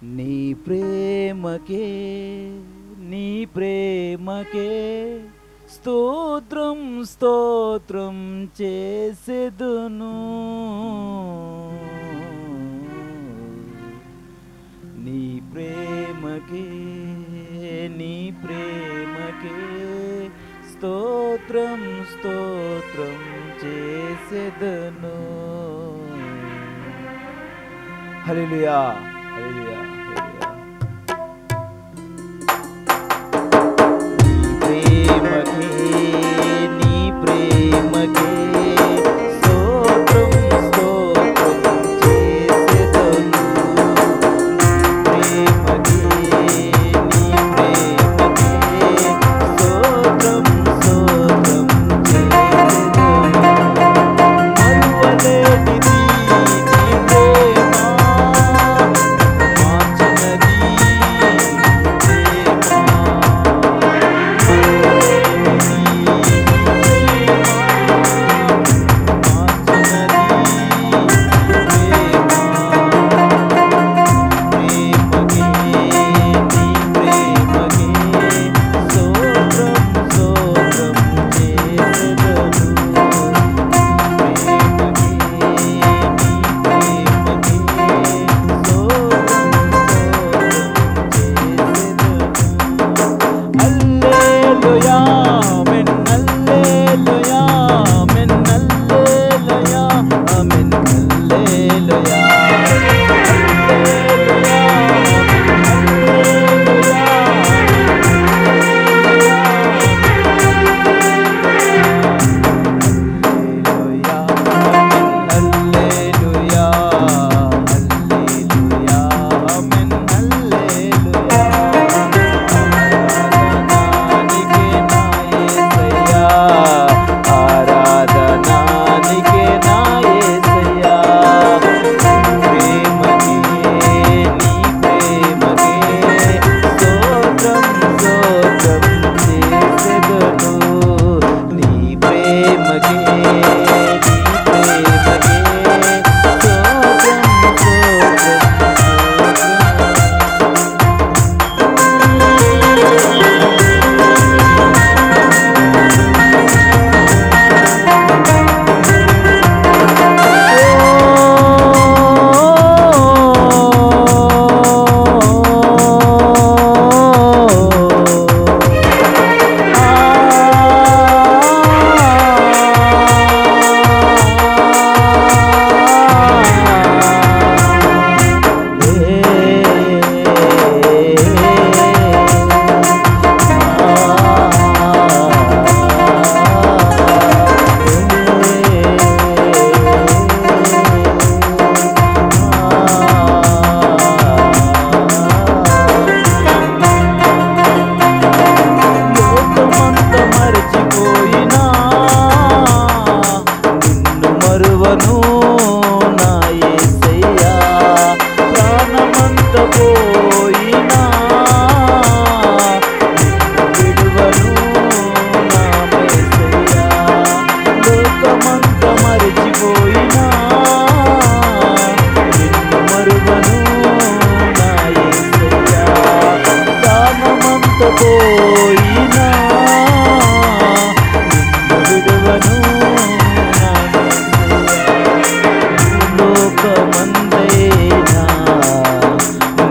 నీ ప్రేమకే నీ ప్రేమకే స్తోత్రం స్తోత్రం చేసెదును. నీ ప్రేమకే నీ ప్రేమకే స్తోత్రం స్తోత్రం చేసెదను. హల్లెలూయా హల్లెలూయా హల్లెలూయా. నీ ప్రేమకే స్తోత్రం స్తోత్రం చేసెదను. ప్రేమకే నీ ప్రేమకే స్తోత్రం స్తోత్రం చేసెదను. మరువలేనిది నీ ప్రేమ మార్చినది ప్రేమ.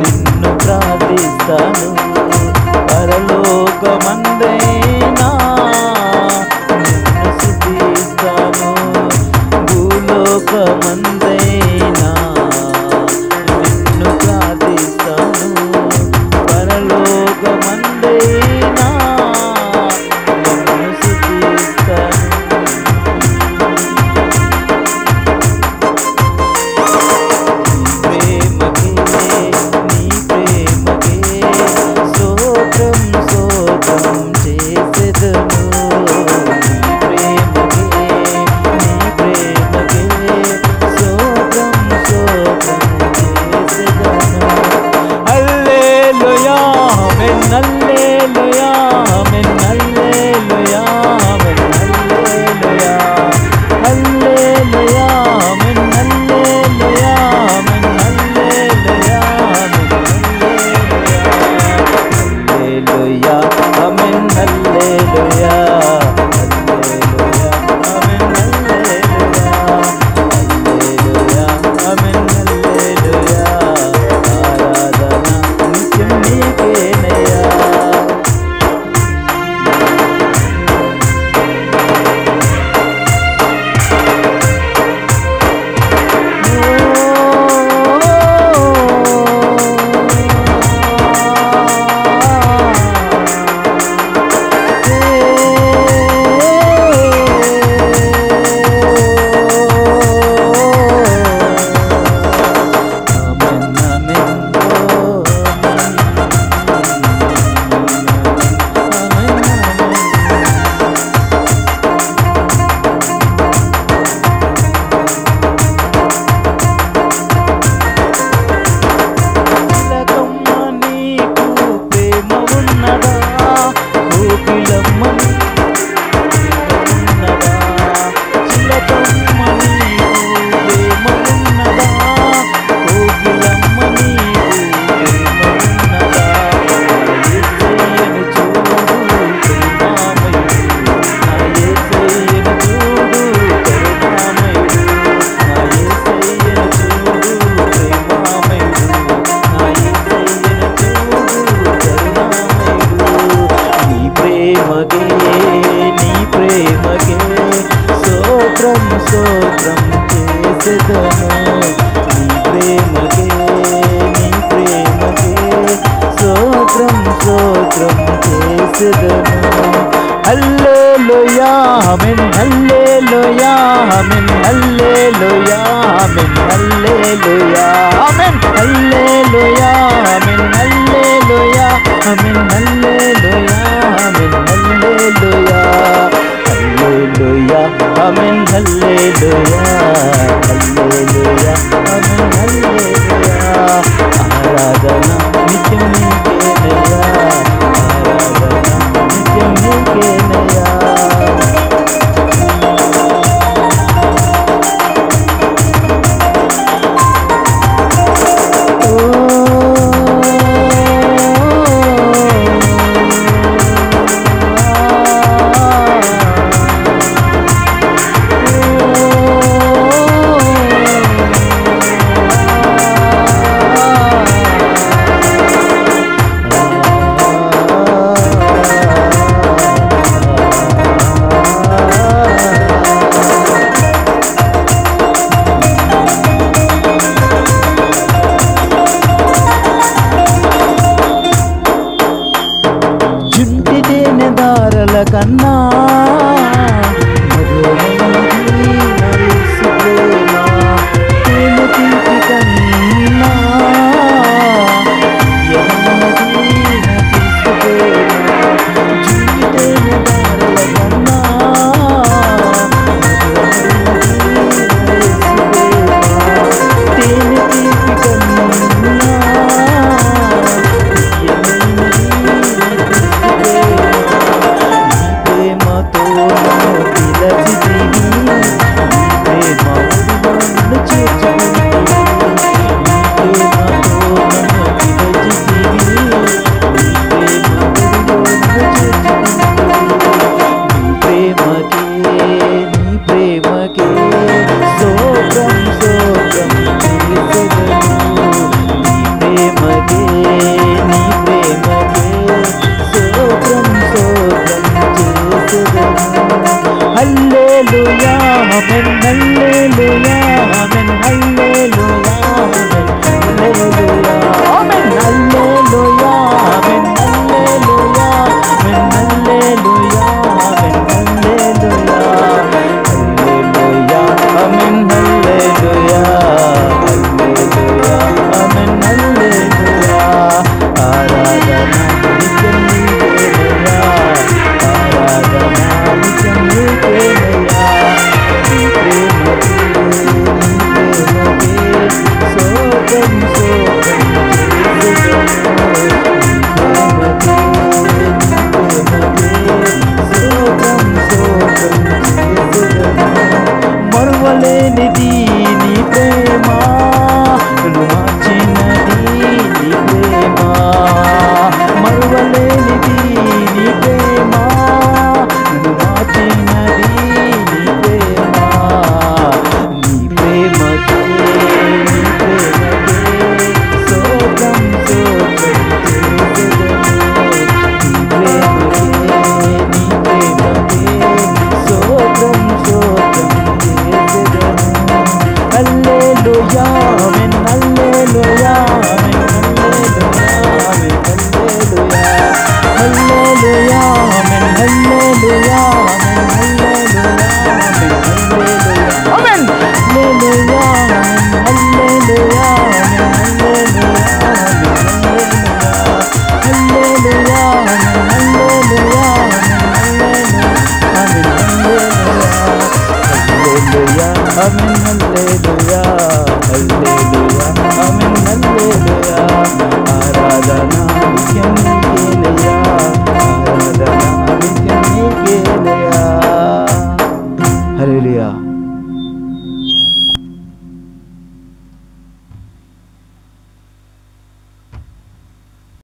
నిన్ను చేసేదను నీ ప్రేమకే స్తోత్రం స్తోత్రం చేసేదను హల్లెలూయా ఆమేన్ హల్లెలూయా ఆమేన్ హల్లెలూయా ఆమేన్ హల్లెలూయా ఆమేన్ హల్లెలూయా ఆమేన్ హల్లెలూయా ఆమేన్ హల్లెలూయా ఆమేన్ హల్లెలూయా హల్లెలూయా ఆమేన్ హల్లెలూయా హల్లెలూయా ఆమేన్ హల్లెలూయా ఆరాధన నిత్యం నీకేనయ్యా ఆరాధన నిత్యం నీకేనయ్యా దారల కన్నా మధురమైనది నా యేసు ప్రేమ తేనె తీపి కన్నా తీయనిది నా క్రీస్తు ప్రేమ జీవితేనె దారల కన్నా మధురమైనది నా యేసు ప్రేమ తేనె తీపి కన్నా Hallelujah, amen, hallelujah, amen, hallelujah, amen, hallelujah, amen, hallelujah, amen, hallelujah, amen, hallelujah, hallelujah, amen, hallelujah, hallelujah, amen, hallelujah, ఆరాధన నిత్యం నీకేనయ్యా ఆరాధన నిత్యం నీకేనయ్యా నీ ప్రేమకే స్తోత్రం స్తోత్రం చేసేదను నీ ప్రేమకే స్తోత్రం స్తోత్రం చేసేదను మరువలేనిది నీ ప్రేమ నన్ను మార్చినది నీ ప్రేమ మరువలేనిది నీ ప్రేమ నన్ను మార్చినది నీ ప్రేమ నీ ప్రేమకే స్తోత్రం స్తోత్రం చేసేదను నీ ప్రేమకే స్తోత్రం స్తోత్రం చేసేదను హల్లెలూయా ఆమేన్ హల్లెలూయా ఆమేన్ హల్లెలూయా ఆమేన్ హల్లెలూయా ఆమేన్ హల్లెలూయా హల్లెలూయా హల్లెలూయా హల్లెలూయా ఆమేన్ హల్లెలూయా హల్లెలూయా ఆమేన్ హల్లెలూయా ఆరాధన నిత్యం నీకేనయ్యా ఆరాధన నిత్యం నీకేనయ్యా హల్లెలూయా